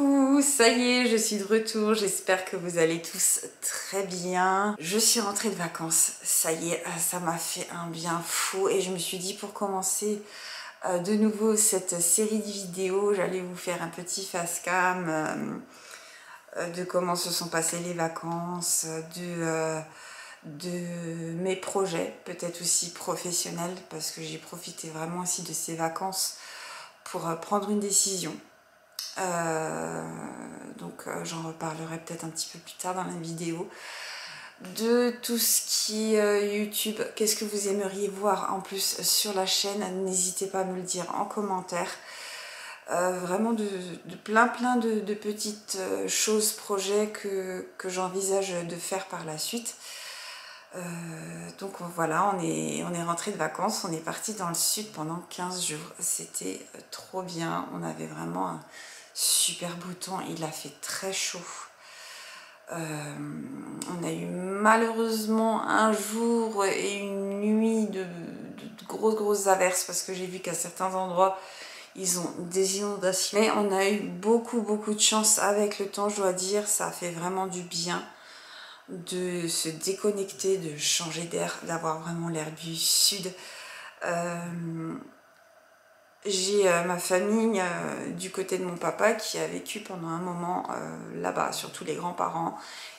Coucou, ça y est, je suis de retour, j'espère que vous allez tous très bien. Je suis rentrée de vacances, ça y est, ça m'a fait un bien fou et je me suis dit pour commencer de nouveau cette série de vidéos, j'allais vous faire un petit face cam de comment se sont passées les vacances, de mes projets, peut-être aussi professionnels, parce que j'ai profité vraiment aussi de ces vacances pour prendre une décision. Donc j'en reparlerai peut-être un petit peu plus tard dans la vidéo. De tout ce qui est YouTube, qu'est-ce que vous aimeriez voir en plus sur la chaîne, n'hésitez pas à me le dire en commentaire. Vraiment de plein de petites choses, projets que j'envisage de faire par la suite. Donc voilà, on est rentré de vacances, on est parti dans le sud pendant 15 jours, c'était trop bien, on avait vraiment un super beau temps, il a fait très chaud. On a eu malheureusement un jour et une nuit de grosses averses parce que j'ai vu qu'à certains endroits ils ont des inondations. Mais on a eu beaucoup de chance avec le temps, je dois dire, ça a fait vraiment du bien de se déconnecter, de changer d'air, d'avoir vraiment l'air du sud. J'ai ma famille du côté de mon papa qui a vécu pendant un moment là-bas, surtout les grands-parents,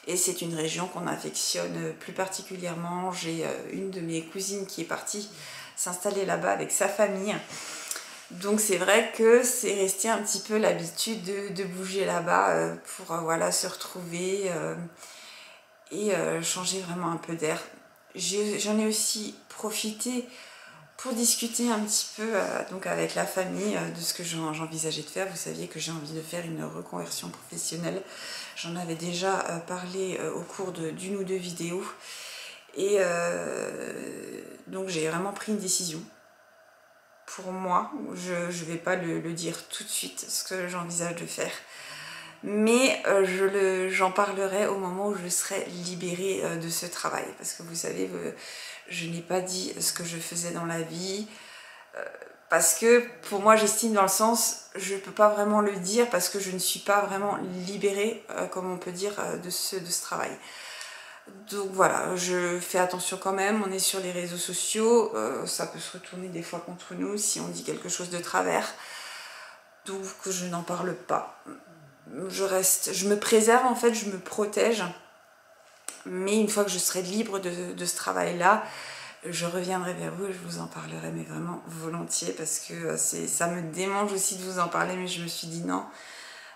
et c'est une région qu'on affectionne plus particulièrement. J'ai une de mes cousines qui est partie s'installer là-bas avec sa famille, donc c'est vrai que c'est resté un petit peu l'habitude de bouger là-bas pour voilà, se retrouver et changer vraiment un peu d'air. J'en ai aussi profité pour discuter un petit peu donc avec la famille de ce que j'envisageais de faire. Vous saviez que j'ai envie de faire une reconversion professionnelle. J'en avais déjà parlé au cours d'une ou deux vidéos. Et donc j'ai vraiment pris une décision. Pour moi, je ne vais pas le dire tout de suite ce que j'envisage de faire. Mais j'en parlerai au moment où je serai libérée de ce travail. Parce que vous savez, je n'ai pas dit ce que je faisais dans la vie. Parce que pour moi, j'estime dans le sens, je ne peux pas vraiment le dire parce que je ne suis pas vraiment libérée, comme on peut dire, de ce travail. Donc voilà, je fais attention quand même, on est sur les réseaux sociaux, ça peut se retourner des fois contre nous si on dit quelque chose de travers. Donc je n'en parle pas. Je me préserve en fait, je me protège. Mais une fois que je serai libre de ce travail-là, je reviendrai vers vous et je vous en parlerai, mais vraiment volontiers, parce que ça me démange aussi de vous en parler, mais je me suis dit non,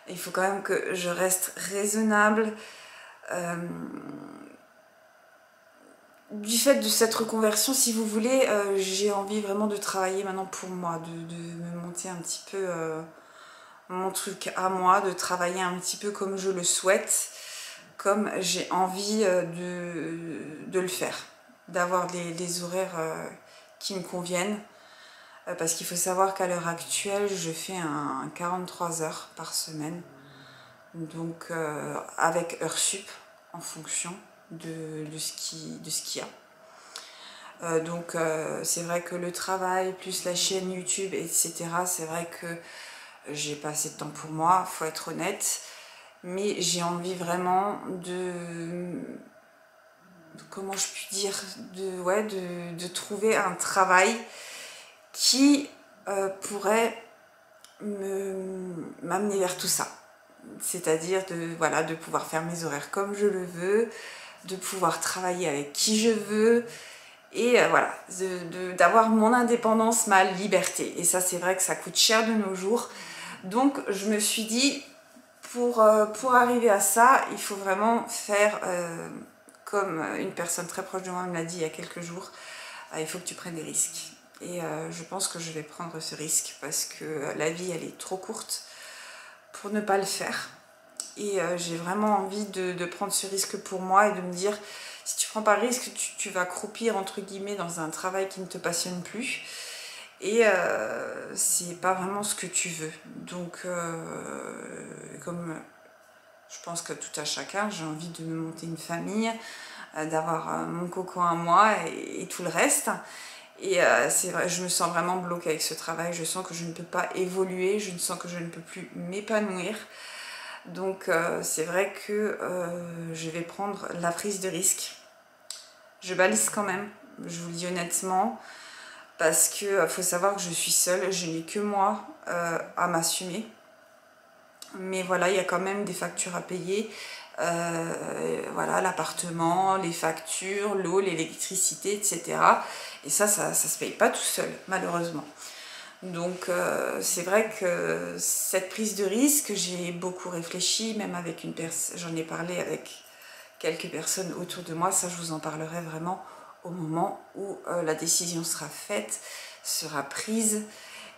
il faut quand même que je reste raisonnable. Du fait de cette reconversion, si vous voulez, j'ai envie vraiment de travailler maintenant pour moi, de me monter un petit peu mon truc à moi, de travailler un petit peu comme je le souhaite, comme j'ai envie de le faire, d'avoir des horaires qui me conviennent, parce qu'il faut savoir qu'à l'heure actuelle, je fais un 43 heures par semaine, donc avec heures sup en fonction de ce qu'il y a. Donc c'est vrai que le travail, plus la chaîne YouTube, etc., c'est vrai que j'ai pas assez de temps pour moi, faut être honnête, mais j'ai envie vraiment comment je puis dire, de trouver un travail qui pourrait m'amener vers tout ça. C'est-à-dire de pouvoir faire mes horaires comme je le veux, de pouvoir travailler avec qui je veux, et voilà, d'avoir mon indépendance, ma liberté. Et ça, c'est vrai que ça coûte cher de nos jours. Donc je me suis dit, pour arriver à ça, il faut vraiment faire comme une personne très proche de moi me l'a dit il y a quelques jours, il faut que tu prennes des risques. Et je pense que je vais prendre ce risque parce que la vie, elle est trop courte pour ne pas le faire. Et j'ai vraiment envie de prendre ce risque pour moi et de me dire, si tu prends pas le risque, tu vas croupir entre guillemets dans un travail qui ne te passionne plus. Et c'est pas vraiment ce que tu veux. Donc comme je pense que tout à chacun, j'ai envie de me monter une famille, d'avoir mon cocon à moi et tout le reste. Et c'est vrai, je me sens vraiment bloquée avec ce travail, je sens que je ne peux pas évoluer, je sens que je ne peux plus m'épanouir. Donc c'est vrai que je vais prendre la prise de risque. Je balise quand même, je vous le dis honnêtement, parce que faut savoir que je suis seule, je n'ai que moi à m'assumer. Mais voilà, il y a quand même des factures à payer. Voilà, l'appartement, les factures, l'eau, l'électricité, etc. Et ça se paye pas tout seul, malheureusement. Donc c'est vrai que cette prise de risque, j'ai beaucoup réfléchi, même avec une personne, j'en ai parlé avec quelques personnes autour de moi, ça je vous en parlerai vraiment au moment où la décision sera faite, sera prise.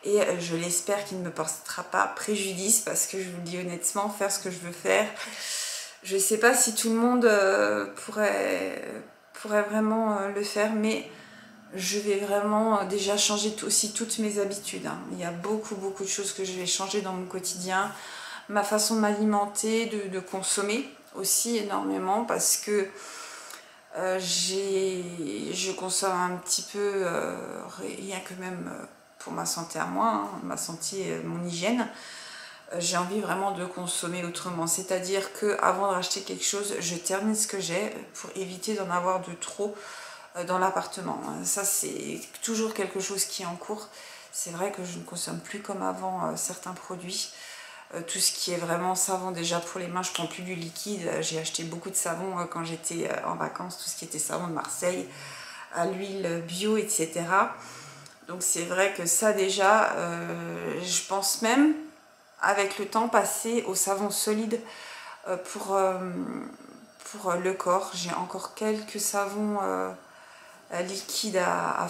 Et je l'espère qu'il ne me portera pas préjudice, parce que je vous le dis honnêtement, faire ce que je veux faire, je ne sais pas si tout le monde pourrait vraiment le faire, mais je vais vraiment déjà changer aussi toutes mes habitudes. Hein. Il y a beaucoup de choses que je vais changer dans mon quotidien. Ma façon de m'alimenter, de consommer aussi énormément, parce que je consomme un petit peu, rien que même pour ma santé à moi, hein, ma santé, mon hygiène. J'ai envie vraiment de consommer autrement, c'est-à-dire que avant de racheter quelque chose, je termine ce que j'ai pour éviter d'en avoir de trop dans l'appartement. Ça, c'est toujours quelque chose qui est en cours. C'est vrai que je ne consomme plus comme avant certains produits. Tout ce qui est vraiment savon, déjà pour les mains, je prends plus du liquide. J'ai acheté beaucoup de savon quand j'étais en vacances, tout ce qui était savon de Marseille, à l'huile bio, etc. Donc c'est vrai que ça déjà, je pense même avec le temps passer au savon solide pour le corps. J'ai encore quelques savons liquides à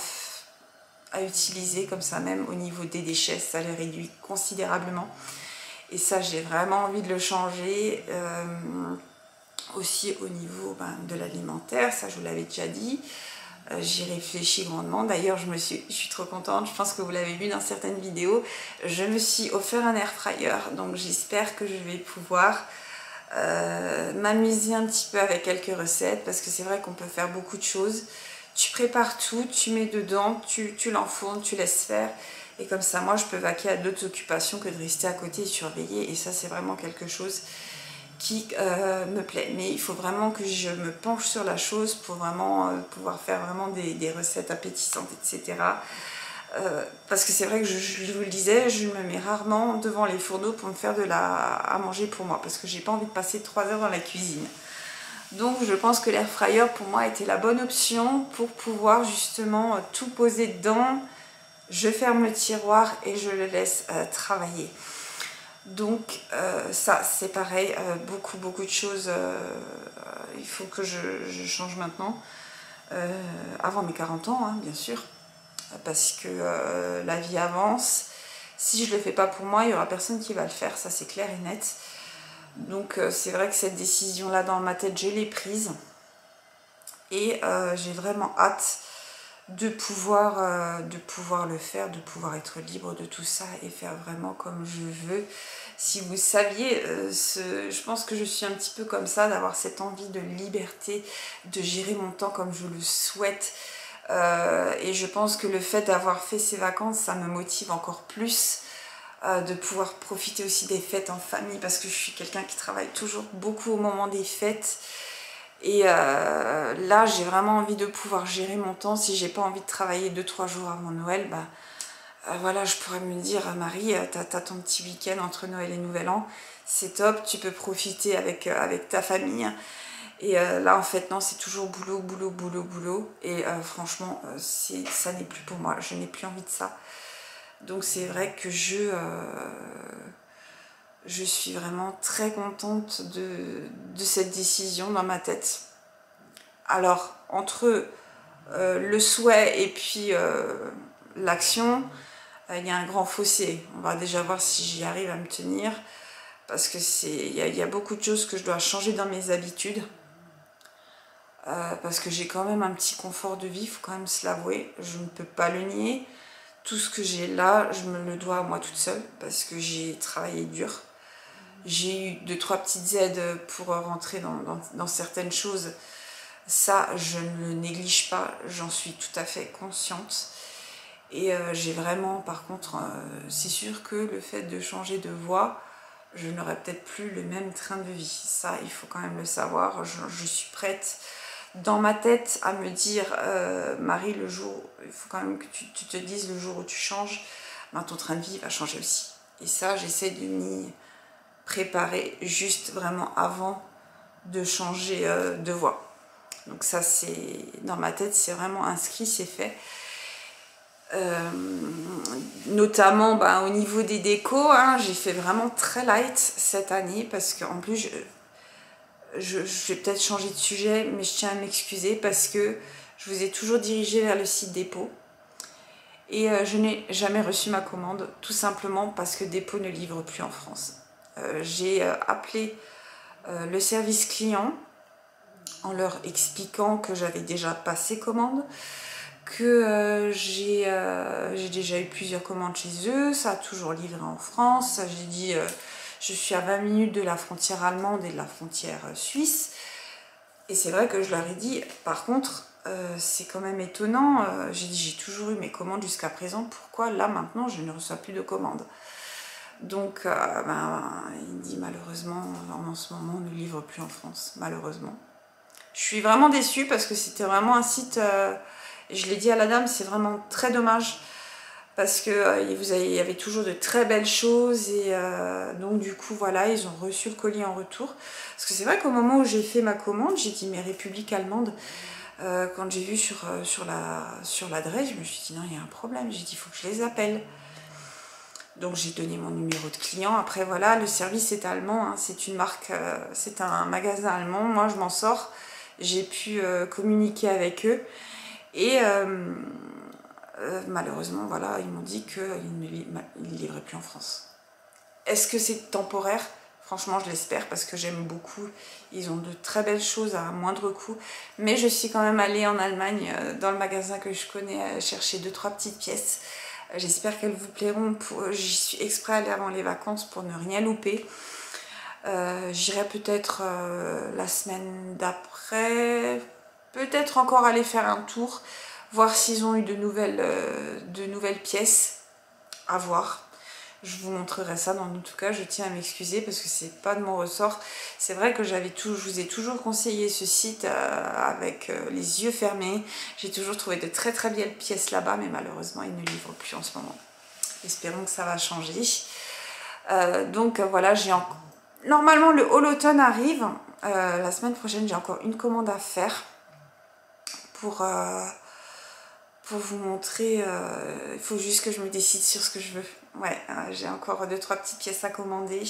utiliser comme ça, même au niveau des déchets, ça les réduit considérablement. Et ça, j'ai vraiment envie de le changer. Aussi au niveau de l'alimentaire, ça je vous l'avais déjà dit. J'y réfléchis grandement. D'ailleurs, je suis trop contente. Je pense que vous l'avez vu dans certaines vidéos. Je me suis offert un air fryer. Donc j'espère que je vais pouvoir m'amuser un petit peu avec quelques recettes. Parce que c'est vrai qu'on peut faire beaucoup de choses. Tu prépares tout, tu mets dedans, tu l'enfournes, tu laisses faire. Et comme ça, moi, je peux vaquer à d'autres occupations que de rester à côté et surveiller. Et ça, c'est vraiment quelque chose qui me plaît. Mais il faut vraiment que je me penche sur la chose pour vraiment pouvoir faire vraiment des recettes appétissantes, etc. Parce que c'est vrai que je vous le disais, je me mets rarement devant les fourneaux pour me faire à manger pour moi. Parce que j'ai pas envie de passer 3 heures dans la cuisine. Donc je pense que l'air fryer pour moi était la bonne option pour pouvoir justement tout poser dedans. Je ferme le tiroir et je le laisse travailler. Donc ça c'est pareil, beaucoup de choses, il faut que je change maintenant, avant mes 40 ans, hein, bien sûr, parce que la vie avance. Si je ne le fais pas pour moi, il n'y aura personne qui va le faire, ça c'est clair et net. Donc c'est vrai que cette décision-là dans ma tête, je l'ai prise. Et j'ai vraiment hâte de pouvoir le faire, de pouvoir être libre de tout ça et faire vraiment comme je veux. Si vous saviez, je pense que je suis un petit peu comme ça, d'avoir cette envie de liberté, de gérer mon temps comme je le souhaite. Et je pense que le fait d'avoir fait ces vacances, ça me motive encore plus. De pouvoir profiter aussi des fêtes en famille, parce que je suis quelqu'un qui travaille toujours beaucoup au moment des fêtes. Et là, j'ai vraiment envie de pouvoir gérer mon temps. Si j'ai pas envie de travailler 2-3 jours avant Noël, voilà, je pourrais me dire, Marie, t'as ton petit week-end entre Noël et Nouvel An, c'est top, tu peux profiter avec ta famille. Et là, en fait, non, c'est toujours boulot, boulot, boulot, boulot. Et franchement, ça n'est plus pour moi. Je n'ai plus envie de ça. Donc c'est vrai que je suis vraiment très contente de cette décision dans ma tête. Alors, entre le souhait et puis l'action, il y a un grand fossé. On va déjà voir si j'y arrive à me tenir, parce que il y a beaucoup de choses que je dois changer dans mes habitudes. Parce que j'ai quand même un petit confort de vie, il faut quand même se l'avouer, je ne peux pas le nier. Tout ce que j'ai là, je me le dois à moi toute seule, parce que j'ai travaillé dur. J'ai eu 2-3 petites aides pour rentrer dans certaines choses. Ça, je ne le néglige pas, j'en suis tout à fait consciente. Et j'ai vraiment, par contre, c'est sûr que le fait de changer de voie, je n'aurai peut-être plus le même train de vie. Ça, il faut quand même le savoir. Je suis prête dans ma tête à me dire, Marie, le jour, il faut quand même que tu te dises le jour où tu changes, ben, ton train de vie va changer aussi. Et ça, j'essaie de m'y préparer juste vraiment avant de changer de voie. Donc ça, c'est dans ma tête, c'est vraiment inscrit, c'est fait. Notamment au niveau des décos, hein, j'ai fait vraiment très light cette année parce qu'en plus je vais peut-être changer de sujet, mais je tiens à m'excuser parce que je vous ai toujours dirigé vers le site Dépôt et je n'ai jamais reçu ma commande, tout simplement parce que Dépôt ne livre plus en France. J'ai appelé le service client en leur expliquant que j'avais déjà passé commande, que j'ai déjà eu plusieurs commandes chez eux, ça a toujours livré en France. J'ai dit je suis à 20 minutes de la frontière allemande et de la frontière suisse. Et c'est vrai que je leur ai dit, par contre, c'est quand même étonnant, j'ai dit j'ai toujours eu mes commandes jusqu'à présent, pourquoi là maintenant je ne reçois plus de commandes? Donc il me dit malheureusement en ce moment on ne livre plus en France, malheureusement. Je suis vraiment déçue parce que c'était vraiment un site, je l'ai dit à la dame, c'est vraiment très dommage parce que il y avait toujours de très belles choses et donc du coup voilà, ils ont reçu le colis en retour. Parce que c'est vrai qu'au moment où j'ai fait ma commande, j'ai dit mais République allemande, quand j'ai vu sur l'adresse, je me suis dit non, il y a un problème, j'ai dit il faut que je les appelle. Donc j'ai donné mon numéro de client. Après voilà, le service est allemand, hein, c'est une marque, c'est un magasin allemand. Moi je m'en sors, j'ai pu communiquer avec eux et malheureusement voilà, ils m'ont dit qu'ils ne livraient plus en France. Est-ce que c'est temporaire? Franchement je l'espère parce que j'aime beaucoup. Ils ont de très belles choses à moindre coût. Mais je suis quand même allée en Allemagne dans le magasin que je connais chercher 2-3 petites pièces. J'espère qu'elles vous plairont. J'y suis exprès allée avant les vacances pour ne rien louper. J'irai peut-être la semaine d'après, peut-être encore aller faire un tour, voir s'ils ont eu de nouvelles pièces à voir. Je vous montrerai ça. En tout cas, je tiens à m'excuser parce que c'est pas de mon ressort. C'est vrai que je vous ai toujours conseillé ce site avec les yeux fermés. J'ai toujours trouvé de très très belles pièces là-bas, mais malheureusement, ils ne livrent plus en ce moment. Espérons que ça va changer. Donc voilà, normalement le haul automne arrive. La semaine prochaine, j'ai encore une commande à faire pour vous montrer. Il faut juste que je me décide sur ce que je veux. Ouais, j'ai encore 2-3 petites pièces à commander,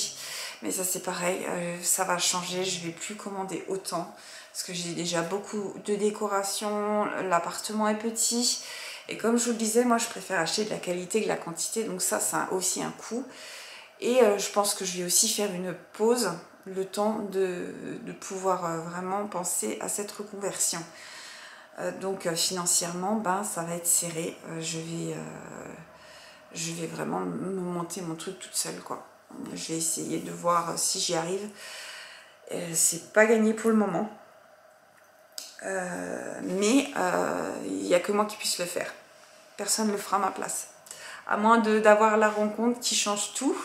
mais ça c'est pareil, ça va changer, je vais plus commander autant parce que j'ai déjà beaucoup de décoration, l'appartement est petit et comme je vous le disais, moi je préfère acheter de la qualité que de la quantité, donc ça a aussi un coût et je pense que je vais aussi faire une pause, le temps de pouvoir vraiment penser à cette reconversion. Donc financièrement, ça va être serré, je vais vraiment me monter mon truc toute seule, quoi. Je vais essayer de voir si j'y arrive. C'est pas gagné pour le moment. Mais il n'y a que moi qui puisse le faire. Personne ne le fera à ma place. À moins d'avoir la rencontre qui change tout.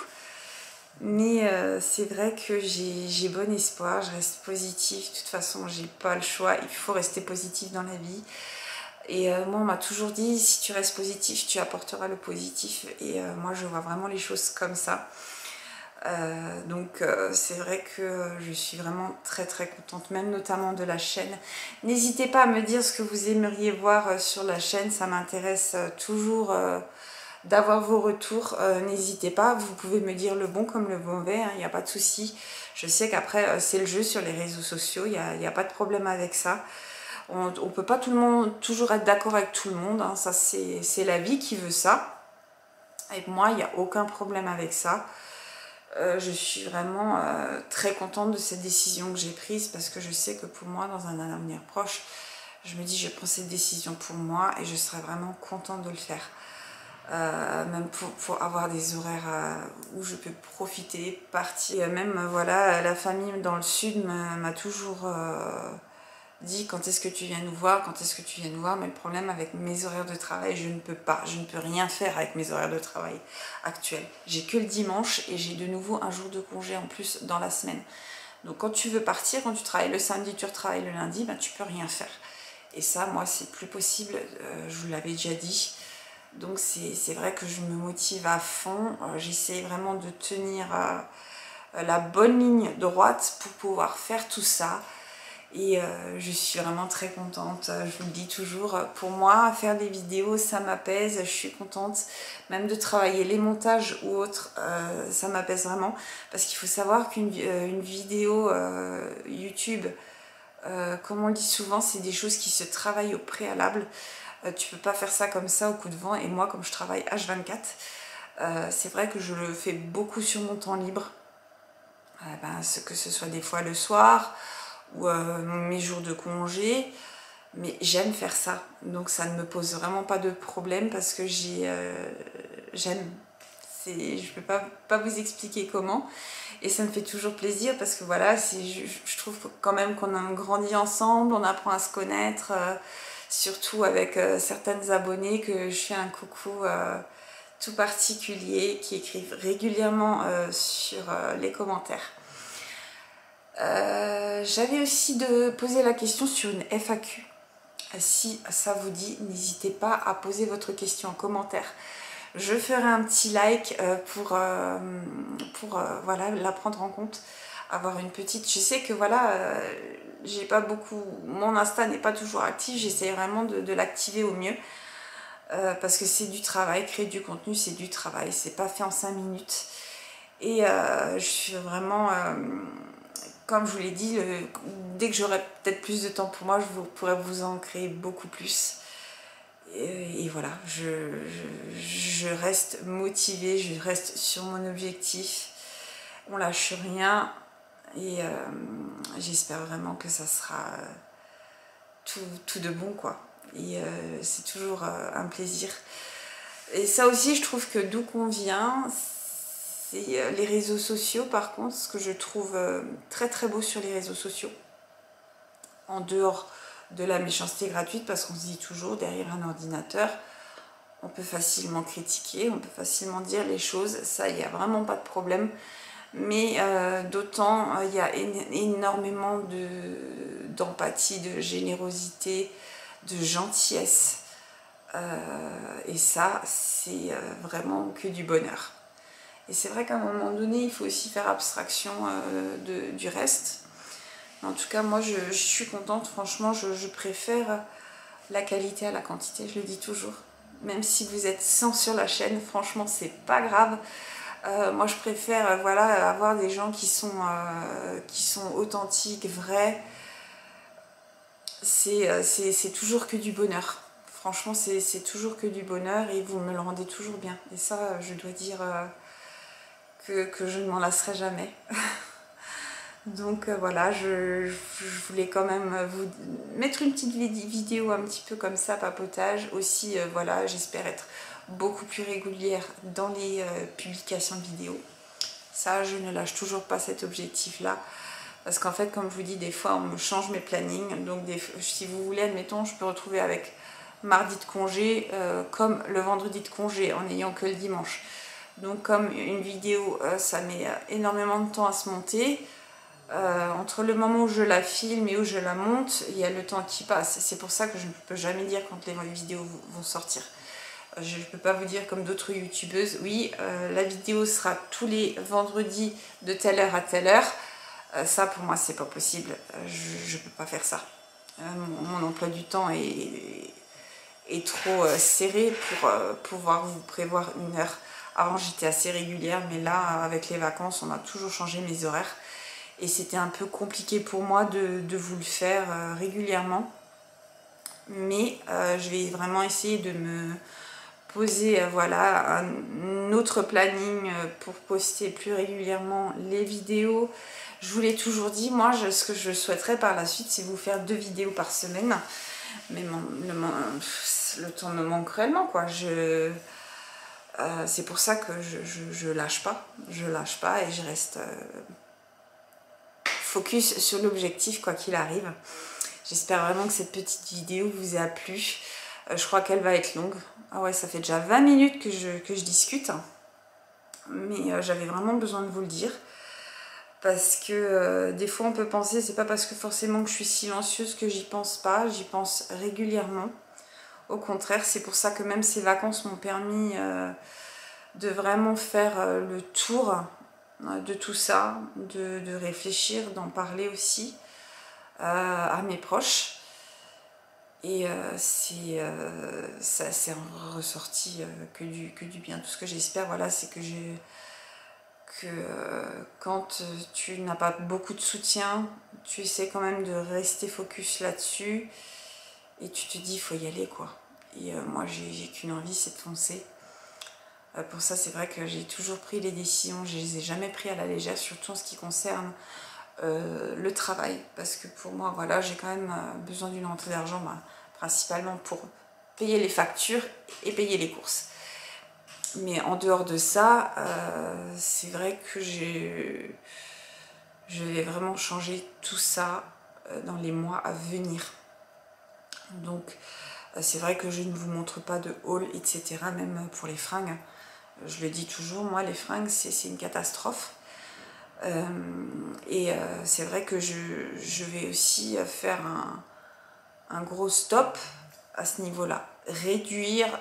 Mais c'est vrai que j'ai bon espoir, je reste positive. De toute façon, j'ai pas le choix. Il faut rester positif dans la vie. Et moi on m'a toujours dit si tu restes positif tu apporteras le positif et moi je vois vraiment les choses comme ça. Donc c'est vrai que je suis vraiment très très contente, même notamment de la chaîne. N'hésitez pas à me dire ce que vous aimeriez voir sur la chaîne, ça m'intéresse toujours d'avoir vos retours. N'hésitez pas, vous pouvez me dire le bon comme le mauvais, il n'y a pas de souci. Je sais qu'après c'est le jeu sur les réseaux sociaux, il n'y a pas de problème avec ça. On ne peut pas toujours être d'accord avec tout le monde, hein. Ça c'est la vie qui veut ça. Et moi, il n'y a aucun problème avec ça. Je suis vraiment très contente de cette décision que j'ai prise parce que je sais que pour moi, dans un avenir proche, je me dis je prends cette décision pour moi et je serai vraiment contente de le faire. Même pour avoir des horaires où je peux profiter, partir. Et même voilà, la famille dans le sud m'a toujours dit quand est-ce que tu viens nous voir, quand est-ce que tu viens nous voir, mais le problème avec mes horaires de travail, je ne peux pas, je ne peux rien faire avec mes horaires de travail actuels. J'ai que le dimanche et j'ai de nouveau un jour de congé en plus dans la semaine. Donc quand tu veux partir, quand tu travailles le samedi, tu retravailles le lundi, ben, tu peux rien faire. Et ça, moi, c'est plus possible, je vous l'avais déjà dit. Donc c'est vrai que je me motive à fond, j'essaie vraiment de tenir la bonne ligne droite pour pouvoir faire tout ça. Et je suis vraiment très contente, je vous le dis toujours, pour moi faire des vidéos ça m'apaise, je suis contente même de travailler les montages ou autres, ça m'apaise vraiment, parce qu'il faut savoir qu'une vidéo YouTube, comme on le dit souvent, c'est des choses qui se travaillent au préalable, tu peux pas faire ça comme ça au coup de vent, et moi comme je travaille H24, c'est vrai que je le fais beaucoup sur mon temps libre, que ce soit des fois le soir, ou mes jours de congé, mais j'aime faire ça, donc ça ne me pose vraiment pas de problème parce que j'aime, je peux pas vous expliquer comment, et ça me fait toujours plaisir parce que voilà, je trouve quand même qu'on a grandi ensemble, on apprend à se connaître, surtout avec certaines abonnées que je fais un coucou tout particulier, qui écrivent régulièrement sur les commentaires. J'avais aussi posé la question sur une FAQ. Si ça vous dit, n'hésitez pas à poser votre question en commentaire. Je ferai un petit like pour voilà, la prendre en compte, avoir une petite... Je sais que voilà, j'ai pas beaucoup... Mon Insta n'est pas toujours actif, j'essaie vraiment de l'activer au mieux. Parce que c'est du travail, créer du contenu c'est du travail, c'est pas fait en 5 minutes. Et je suis vraiment... comme je vous l'ai dit, dès que j'aurai peut-être plus de temps pour moi, je pourrais vous en créer beaucoup plus. Et voilà, je reste motivée, je reste sur mon objectif. On lâche rien et j'espère vraiment que ça sera tout de bon, quoi. Et c'est toujours un plaisir. Et ça aussi, je trouve que d'où qu'on vient, les réseaux sociaux, par contre, ce que je trouve très très beau sur les réseaux sociaux, en dehors de la méchanceté gratuite, parce qu'on se dit toujours, derrière un ordinateur, on peut facilement critiquer, on peut facilement dire les choses, ça, il n'y a vraiment pas de problème, mais d'autant, il y a énormément d'empathie, de générosité, de gentillesse, et ça, c'est vraiment que du bonheur. Et c'est vrai qu'à un moment donné, il faut aussi faire abstraction du reste. Mais en tout cas, moi, je suis contente. Franchement, je préfère la qualité à la quantité, je le dis toujours. Même si vous êtes 100 sur la chaîne, franchement, c'est pas grave. Moi, je préfère voilà, avoir des gens qui sont authentiques, vrais. C'est toujours que du bonheur. Franchement, c'est toujours que du bonheur et vous me le rendez toujours bien. Et ça, je dois dire... que je ne m'en lasserai jamais. Donc voilà, je voulais quand même vous mettre une petite vidéo un petit peu comme ça, papotage. Aussi, voilà, j'espère être beaucoup plus régulière dans les publications de vidéos. Ça, je ne lâche toujours pas cet objectif-là. Parce qu'en fait, comme je vous dis, des fois, on me change mes plannings. Donc, si vous voulez, admettons, je peux retrouver avec mardi de congé comme le vendredi de congé en n'ayant que le dimanche. Donc comme une vidéo, ça met énormément de temps à se monter, entre le moment où je la filme et où je la monte, il y a le temps qui passe. C'est pour ça que je ne peux jamais dire quand les vidéos vont sortir. Je ne peux pas vous dire comme d'autres youtubeuses, oui, la vidéo sera tous les vendredis de telle heure à telle heure. Ça pour moi c'est pas possible, je ne peux pas faire ça. Mon emploi du temps est trop serré pour pouvoir vous prévoir une heure. Avant j'étais assez régulière, mais là avec les vacances on a toujours changé mes horaires et c'était un peu compliqué pour moi de vous le faire régulièrement, mais je vais vraiment essayer de me poser voilà, un autre planning pour poster plus régulièrement les vidéos. Je vous l'ai toujours dit, moi ce que je souhaiterais par la suite c'est vous faire 2 vidéos par semaine, mais le temps me manque réellement, quoi. C'est pour ça que je lâche pas et je reste focus sur l'objectif quoi qu'il arrive. J'espère vraiment que cette petite vidéo vous a plu. Je crois qu'elle va être longue. Ah ouais, ça fait déjà 20 minutes que je discute. Mais j'avais vraiment besoin de vous le dire. Parce que des fois on peut penser, c'est pas parce que forcément que je suis silencieuse que j'y pense pas. J'y pense régulièrement. Au contraire, c'est pour ça que même ces vacances m'ont permis de vraiment faire le tour de tout ça, de réfléchir, d'en parler aussi à mes proches. Et ça s'est ressorti que du bien. Tout ce que j'espère, voilà, c'est que quand tu n'as pas beaucoup de soutien, tu essaies quand même de rester focus là-dessus et tu te dis il faut y aller quoi. Et moi j'ai qu'une envie, c'est de foncer. Pour ça c'est vrai que j'ai toujours pris les décisions, je les ai jamais pris à la légère, surtout en ce qui concerne le travail, parce que pour moi voilà, j'ai quand même besoin d'une rentrée d'argent, principalement pour payer les factures et payer les courses. Mais en dehors de ça, c'est vrai que je vais vraiment changer tout ça dans les mois à venir. Donc c'est vrai que je ne vous montre pas de haul, etc. Même pour les fringues. Je le dis toujours, moi les fringues c'est une catastrophe. C'est vrai que je vais aussi faire un gros stop à ce niveau-là. Réduire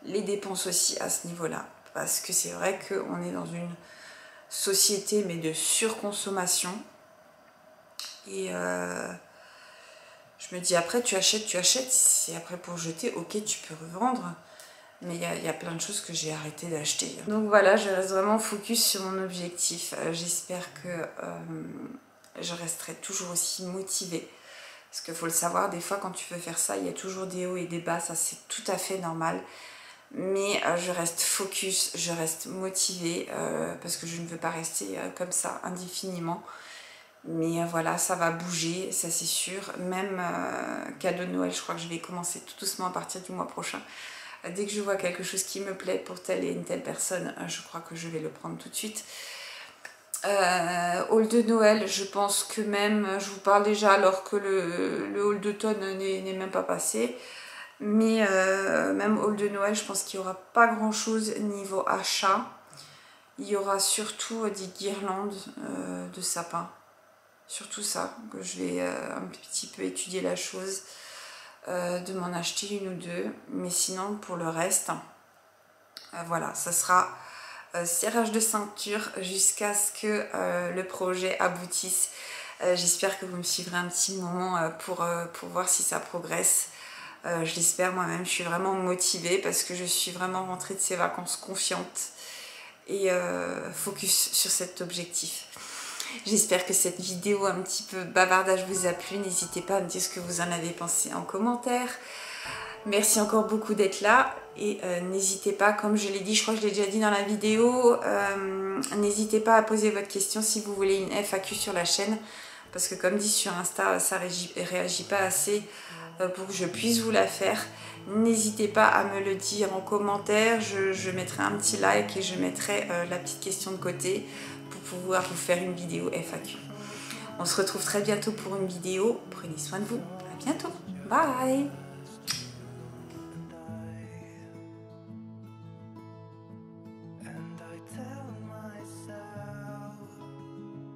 les dépenses aussi à ce niveau-là. Parce que c'est vrai qu'on est dans une société mais de surconsommation. Et je me dis après tu achètes, c'est après pour jeter, ok tu peux revendre. Mais il y a plein de choses que j'ai arrêté d'acheter. Donc voilà, je reste vraiment focus sur mon objectif. J'espère que je resterai toujours aussi motivée. Parce qu'il faut le savoir, des fois quand tu veux faire ça, il y a toujours des hauts et des bas, ça c'est tout à fait normal. Mais je reste focus, je reste motivée parce que je ne veux pas rester comme ça indéfiniment. Mais voilà, ça va bouger, ça c'est sûr. Même cadeau de Noël, je crois que je vais commencer tout doucement à partir du mois prochain. Dès que je vois quelque chose qui me plaît pour telle et une telle personne, je crois que je vais le prendre tout de suite. Haul de Noël, je pense que même, je vous parle déjà alors que le haul d'automne n'est même pas passé. Mais même haul de Noël, je pense qu'il n'y aura pas grand chose niveau achat. Il y aura surtout des guirlandes de sapin. Surtout ça, que je vais un petit peu étudier la chose. De m'en acheter une ou deux, mais sinon pour le reste voilà, ça sera serrage de ceinture jusqu'à ce que le projet aboutisse. J'espère que vous me suivrez un petit moment pour voir si ça progresse. Je l'espère moi-même, je suis vraiment motivée parce que je suis vraiment rentrée de ces vacances confiante et focus sur cet objectif. J'espère que cette vidéo un petit peu bavardage vous a plu. N'hésitez pas à me dire ce que vous en avez pensé en commentaire. Merci encore beaucoup d'être là. Et n'hésitez pas, comme je l'ai dit, je crois que je l'ai déjà dit dans la vidéo, n'hésitez pas à poser votre question si vous voulez une FAQ sur la chaîne. Parce que comme dit sur Insta, ça réagit pas assez pour que je puisse vous la faire. N'hésitez pas à me le dire en commentaire. Je mettrai un petit like et je mettrai la petite question de côté pour pouvoir vous faire une vidéo FAQ. On se retrouve très bientôt pour une vidéo. Prenez soin de vous. À bientôt. Bye.